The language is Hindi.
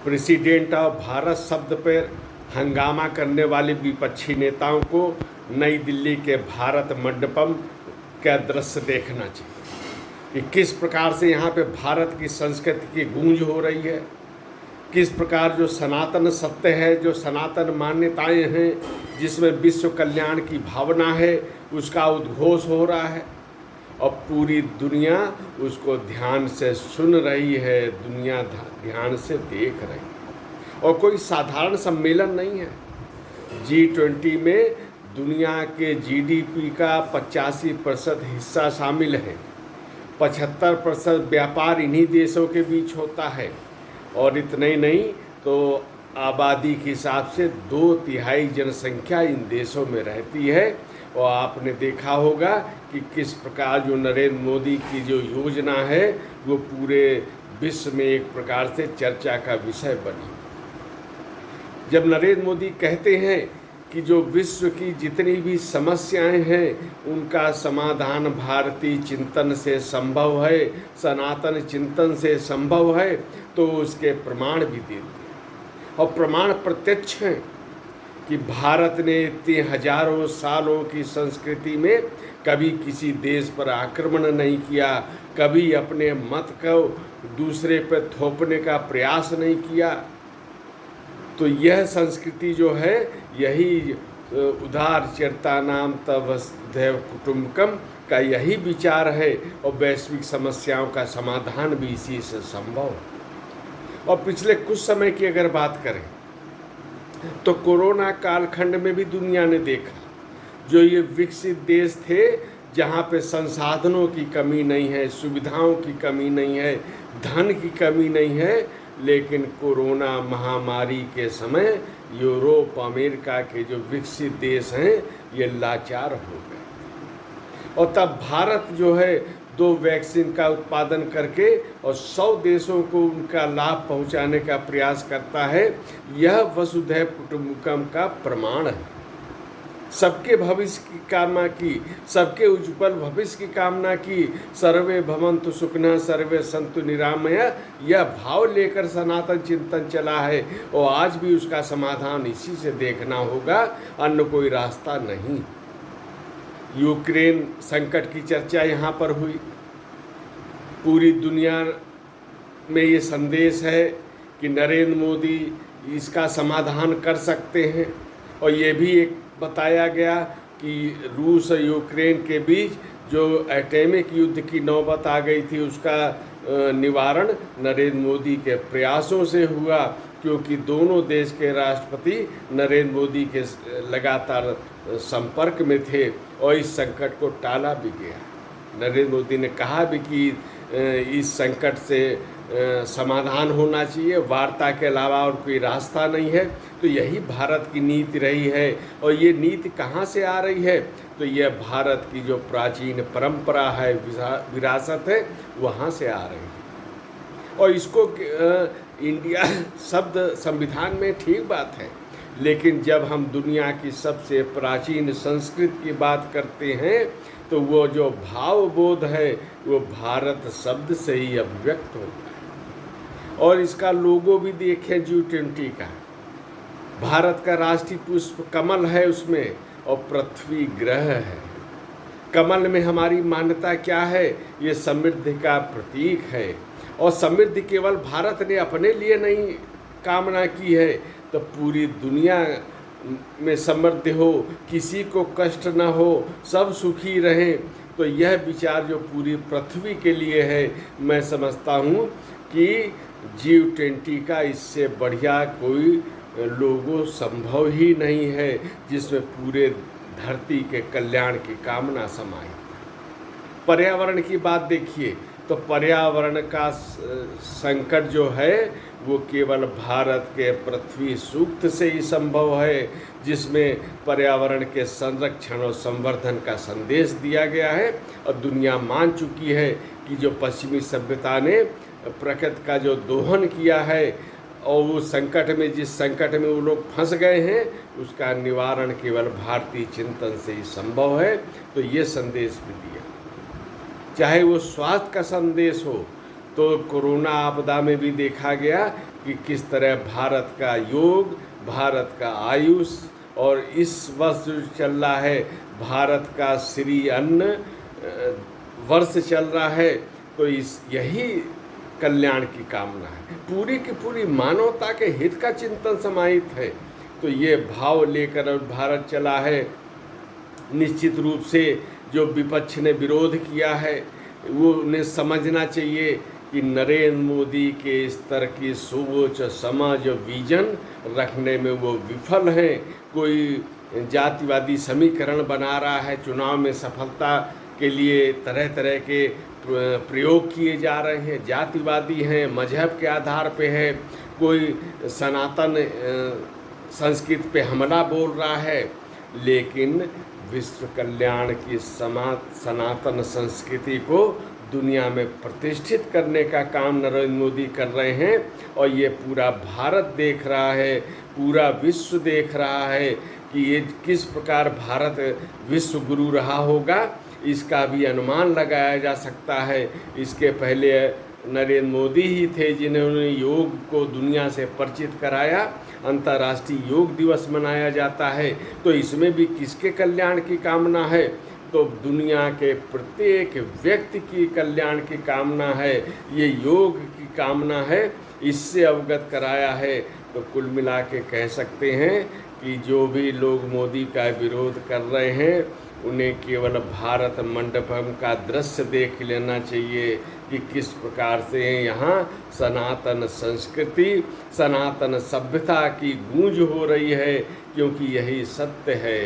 प्रेसिडेंट ऑफ भारत शब्द पर हंगामा करने वाले विपक्षी नेताओं को नई दिल्ली के भारत मंडपम का दृश्य देखना चाहिए कि किस प्रकार से यहाँ पे भारत की संस्कृति की गूंज हो रही है, किस प्रकार जो सनातन सत्य है, जो सनातन मान्यताएं हैं, जिसमें विश्व कल्याण की भावना है, उसका उद्घोष हो रहा है और पूरी दुनिया उसको ध्यान से सुन रही है, दुनिया ध्यान से देख रही है। और कोई साधारण सम्मेलन नहीं है। G20 में दुनिया के GDP का 85% हिस्सा शामिल है। 75% व्यापार इन्हीं देशों के बीच होता है और इतना ही नहीं तो आबादी के हिसाब से 2/3 जनसंख्या इन देशों में रहती है। और आपने देखा होगा कि किस प्रकार जो नरेंद्र मोदी की जो योजना है वो पूरे विश्व में एक प्रकार से चर्चा का विषय बनी। जब नरेंद्र मोदी कहते हैं कि जो विश्व की जितनी भी समस्याएं हैं उनका समाधान भारतीय चिंतन से संभव है, सनातन चिंतन से संभव है, तो उसके प्रमाण भी देते हैं। और प्रमाण प्रत्यक्ष हैं कि भारत ने इतने हजारों सालों की संस्कृति में कभी किसी देश पर आक्रमण नहीं किया, कभी अपने मत को दूसरे पर थोपने का प्रयास नहीं किया। तो यह संस्कृति जो है यही उदार चरिता नाम तव वसुधैव कुटुम्बकम का यही विचार है और वैश्विक समस्याओं का समाधान भी इसी से संभव है। और पिछले कुछ समय की अगर बात करें तो कोरोना कालखंड में भी दुनिया ने देखा, जो ये विकसित देश थे जहाँ पे संसाधनों की कमी नहीं है, सुविधाओं की कमी नहीं है, धन की कमी नहीं है, लेकिन कोरोना महामारी के समय यूरोप अमेरिका के जो विकसित देश हैं ये लाचार हो गए। और तब भारत जो है 2 वैक्सीन का उत्पादन करके और 100 देशों को उनका लाभ पहुंचाने का प्रयास करता है। यह वसुधैव कुटुम्बकम का प्रमाण है। सबके भविष्य की कामना की, सबके उज्जवल भविष्य की कामना की, सर्वे भवन्तु सुखिनः सर्वे सन्तु निरामया, यह भाव लेकर सनातन चिंतन चला है और आज भी उसका समाधान इसी से देखना होगा, अन्य कोई रास्ता नहीं। यूक्रेन संकट की चर्चा यहाँ पर हुई। पूरी दुनिया में ये संदेश है कि नरेंद्र मोदी इसका समाधान कर सकते हैं। और ये भी एक बताया गया कि रूस और यूक्रेन के बीच जो एटॉमिक युद्ध की नौबत आ गई थी उसका निवारण नरेंद्र मोदी के प्रयासों से हुआ, क्योंकि दोनों देश के राष्ट्रपति नरेंद्र मोदी के लगातार संपर्क में थे और इस संकट को टाला भी गया। नरेंद्र मोदी ने कहा भी कि इस संकट से समाधान होना चाहिए, वार्ता के अलावा और कोई रास्ता नहीं है। तो यही भारत की नीति रही है। और ये नीति कहाँ से आ रही है? तो यह भारत की जो प्राचीन परंपरा है, विरासत है, वहाँ से आ रही है। और इसको इंडिया शब्द संविधान में ठीक बात है, लेकिन जब हम दुनिया की सबसे प्राचीन संस्कृति की बात करते हैं तो वो जो भावबोध है वो भारत शब्द से ही अभिव्यक्त होता है। और इसका लोगो भी देखें G20 का, भारत का राष्ट्रीय पुष्प कमल है उसमें और पृथ्वी ग्रह है। कमल में हमारी मान्यता क्या है? ये समृद्धि का प्रतीक है। और समृद्धि केवल भारत ने अपने लिए नहीं कामना की है, तो पूरी दुनिया में समृद्धि हो, किसी को कष्ट न हो, सब सुखी रहें। तो यह विचार जो पूरी पृथ्वी के लिए है, मैं समझता हूँ कि G20 का इससे बढ़िया कोई लोगो संभव ही नहीं है जिसमें पूरे धरती के कल्याण की कामना समाई। पर्यावरण की बात देखिए तो पर्यावरण का संकट जो है वो केवल भारत के पृथ्वी सूक्त से ही संभव है, जिसमें पर्यावरण के संरक्षण और संवर्धन का संदेश दिया गया है। और दुनिया मान चुकी है कि जो पश्चिमी सभ्यता ने प्रकृति का जो दोहन किया है और वो संकट में, जिस संकट में वो लोग फंस गए हैं, उसका निवारण केवल भारतीय चिंतन से ही संभव है। तो ये संदेश भी दिया, चाहे वो स्वास्थ्य का संदेश हो तो कोरोना आपदा में भी देखा गया कि किस तरह भारत का योग, भारत का आयुष और इस वर्ष जो चल रहा है भारत का श्री अन्न वर्ष चल रहा है, तो इस यही कल्याण की कामना है, पूरी की पूरी मानवता के हित का चिंतन समाहित है। तो ये भाव लेकर भारत चला है। निश्चित रूप से जो विपक्ष ने विरोध किया है वो उन्हें समझना चाहिए कि नरेंद्र मोदी के स्तर की सोच, समझ, विजन रखने में वो विफल हैं। कोई जातिवादी समीकरण बना रहा है, चुनाव में सफलता के लिए तरह तरह के प्रयोग किए जा रहे हैं, जातिवादी हैं, मजहब के आधार पे है, कोई सनातन संस्कृति पे हमला बोल रहा है, लेकिन विश्व कल्याण की सनातन संस्कृति को दुनिया में प्रतिष्ठित करने का काम नरेंद्र मोदी कर रहे हैं। और ये पूरा भारत देख रहा है, पूरा विश्व देख रहा है कि ये किस प्रकार भारत विश्व गुरु रहा होगा, इसका भी अनुमान लगाया जा सकता है। इसके पहले नरेंद्र मोदी ही थे जिन्होंने योग को दुनिया से परिचित कराया। अंतर्राष्ट्रीय योग दिवस मनाया जाता है, तो इसमें भी किसके कल्याण की कामना है? तो दुनिया के प्रत्येक व्यक्ति की कल्याण की कामना है, ये योग की कामना है, इससे अवगत कराया है। तो कुल मिला के कह सकते हैं कि जो भी लोग मोदी का विरोध कर रहे हैं उन्हें केवल भारत मंडपम का दृश्य देख लेना चाहिए कि किस प्रकार से यहाँ सनातन संस्कृति, सनातन सभ्यता की गूंज हो रही है, क्योंकि यही सत्य है।